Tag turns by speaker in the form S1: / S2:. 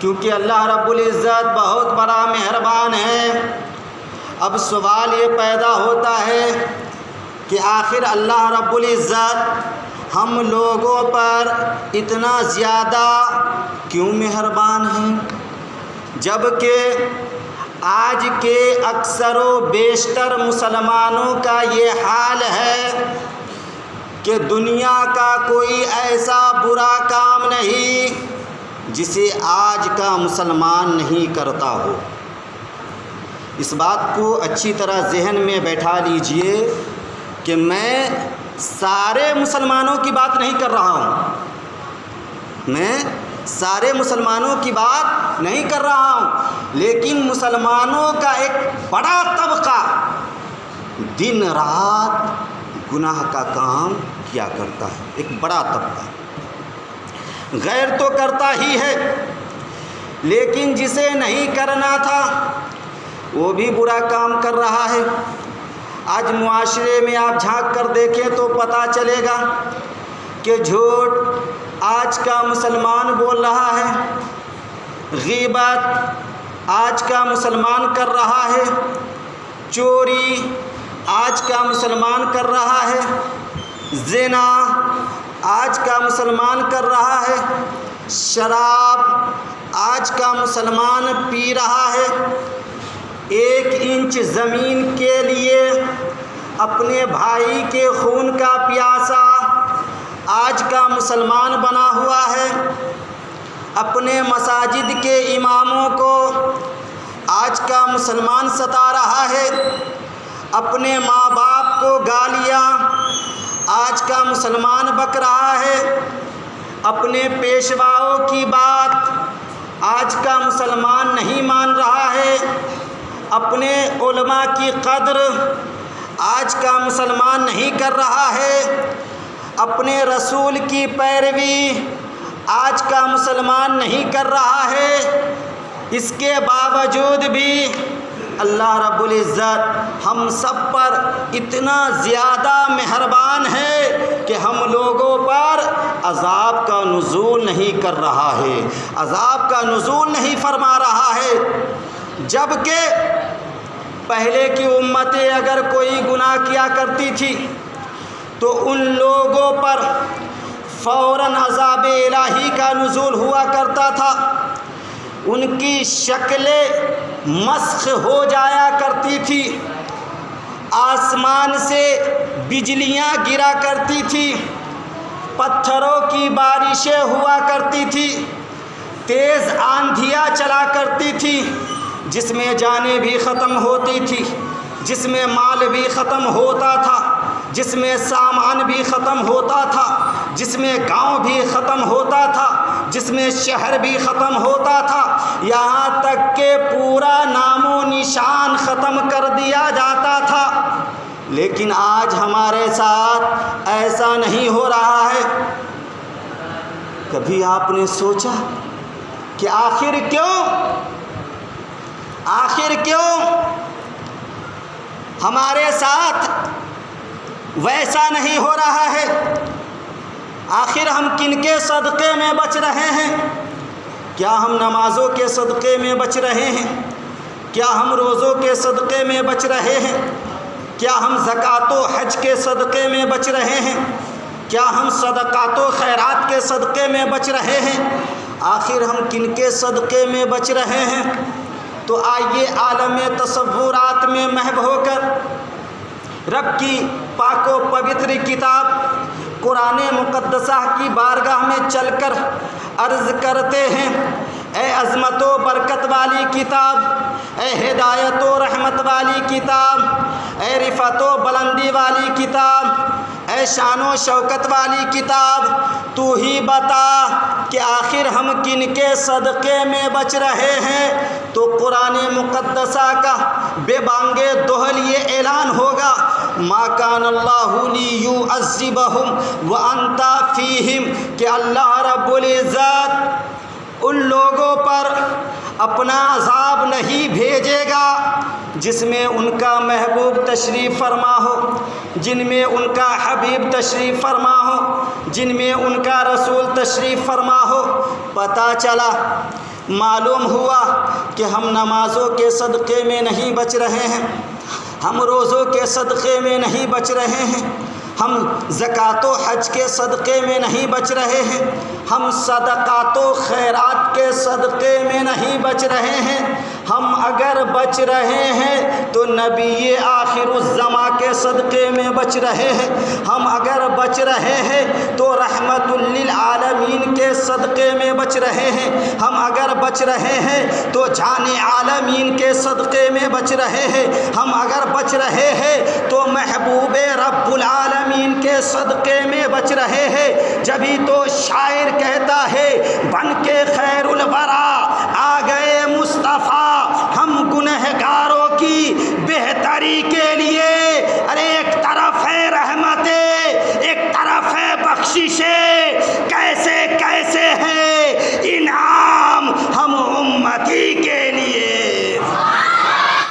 S1: کیونکہ اللہ رب العزت بہت بڑا مہربان ہے۔ اب سوال یہ پیدا ہوتا ہے کہ آخر اللہ رب العزت ہم لوگوں پر اتنا زیادہ کیوں مہربان ہیں، جبکہ آج کے اکثر و بیشتر مسلمانوں کا یہ حال ہے کہ دنیا کا کوئی ایسا برا کام نہیں جسے آج کا مسلمان نہیں کرتا ہو۔ اس بات کو اچھی طرح ذہن میں بیٹھا لیجئے کہ میں سارے مسلمانوں کی بات نہیں کر رہا ہوں، میں سارے مسلمانوں کی بات نہیں کر رہا ہوں، لیکن مسلمانوں کا ایک بڑا طبقہ دن رات گناہ کا کام کیا کرتا ہے۔ ایک بڑا طبقہ غیر تو کرتا ہی ہے، لیکن جسے نہیں کرنا تھا وہ بھی برا کام کر رہا ہے۔ آج معاشرے میں آپ جھانک کر دیکھیں تو پتہ چلے گا کہ جھوٹ آج کا مسلمان بول رہا ہے، غیبت آج کا مسلمان کر رہا ہے، چوری آج کا مسلمان کر رہا ہے، زنا آج کا مسلمان کر رہا ہے، شراب آج کا مسلمان پی رہا ہے۔ 1 انچ زمین کے لیے اپنے بھائی کے خون کا پیاسا آج کا مسلمان بنا ہوا ہے۔ اپنے مساجد کے اماموں کو آج کا مسلمان ستا رہا ہے۔ اپنے ماں باپ کو گالیاں آج کا مسلمان بک رہا ہے۔ اپنے پیشواؤں کی بات آج کا مسلمان نہیں مان رہا ہے۔ اپنے علماء کی قدر آج کا مسلمان نہیں کر رہا ہے۔ اپنے رسول کی پیروی آج کا مسلمان نہیں کر رہا ہے۔ اس کے باوجود بھی اللہ رب العزت ہم سب پر اتنا زیادہ مہربان ہے کہ ہم لوگوں پر عذاب کا نزول نہیں کر رہا ہے، عذاب کا نزول نہیں فرما رہا ہے۔ جبکہ پہلے کی امتیں اگر کوئی گناہ کیا کرتی تھی تو ان لوگوں پر فوراً عذاب الہی کا نزول ہوا کرتا تھا، ان کی شکلیں مسخ ہو جایا کرتی تھی، آسمان سے بجلیاں گرا کرتی تھی، پتھروں کی بارشیں ہوا کرتی تھی، تیز آندھیاں چلا کرتی تھی، جس میں جانیں بھی ختم ہوتی تھی، جس میں مال بھی ختم ہوتا تھا، جس میں سامان بھی ختم ہوتا تھا، جس میں گاؤں بھی ختم ہوتا تھا، جس میں شہر بھی ختم ہوتا تھا، یہاں تک کہ پورا نام و نشان ختم کر دیا جاتا تھا۔ لیکن آج ہمارے ساتھ ایسا نہیں ہو رہا ہے۔ کبھی آپ نے سوچا کہ آخر کیوں ہمارے ساتھ ویسا نہیں ہو رہا ہے؟ آخر ہم کن کے صدقے میں بچ رہے ہیں؟ کیا ہم نمازوں کے صدقے میں بچ رہے ہیں؟ کیا ہم روزوں کے صدقے میں بچ رہے ہیں؟ کیا ہم زکوٰۃ و حج کے صدقے میں بچ رہے ہیں؟ کیا ہم صدقات و خیرات کے صدقے میں بچ رہے ہیں؟ آخر ہم کن کے صدقے میں بچ رہے ہیں؟ تو آئیے عالم تصورات میں محو ہو کر رب کی پاک و پوتر کتاب قرآن مقدسہ کی بارگاہ میں چل کر عرض کرتے ہیں، اے عظمت و برکت والی کتاب، اے ہدایت و رحمت والی کتاب، اے رفعت و بلندی والی کتاب، اے شان و شوکت والی کتاب، تو ہی بتا کہ آخر ہم کن کے صدقے میں بچ رہے ہیں؟ تو قرآن مقدسہ کا بے بانگِ دہل یہ اعلان ہوگا، ما کان اللہ لیعذبہم وانت فیہم، کہ اللہ رب العزت ان لوگوں پر اپنا عذاب نہیں بھیجے گا جس میں ان کا محبوب تشریف فرما ہو، جن میں ان کا حبیب تشریف فرما ہو، جن میں ان کا رسول تشریف فرما ہو۔ پتہ چلا معلوم ہوا کہ ہم نمازوں کے صدقے میں نہیں بچ رہے ہیں، ہم روزوں کے صدقے میں نہیں بچ رہے ہیں، ہم زکوٰۃ و حج کے صدقے میں نہیں بچ رہے ہیں، ہم صدقات و خیرات کے صدقے میں نہیں بچ رہے ہیں۔ ہم اگر بچ رہے ہیں تو نبی آخر الزماں کے صدقے میں بچ رہے ہیں، ہم اگر بچ رہے ہیں تو رحمت للعالمین کے صدقے میں بچ رہے ہیں، ہم اگر بچ رہے ہیں تو جان عالمین کے صدقے میں بچ رہے ہیں، ہم اگر بچ رہے ہیں تو محبوب رب العالمین کے صدقے میں بچ رہے ہیں۔ جبھی تو شاعر کہتا ہے بن کے خیر الورا آ گئے مصطفیٰ ہم گنہگاروں کی بہتری کے لیے۔ ارے ایک طرف ہے رحمتیں، ایک طرف ہے بخششیں، کیسے کیسے ہیں انعام ہم امتی کے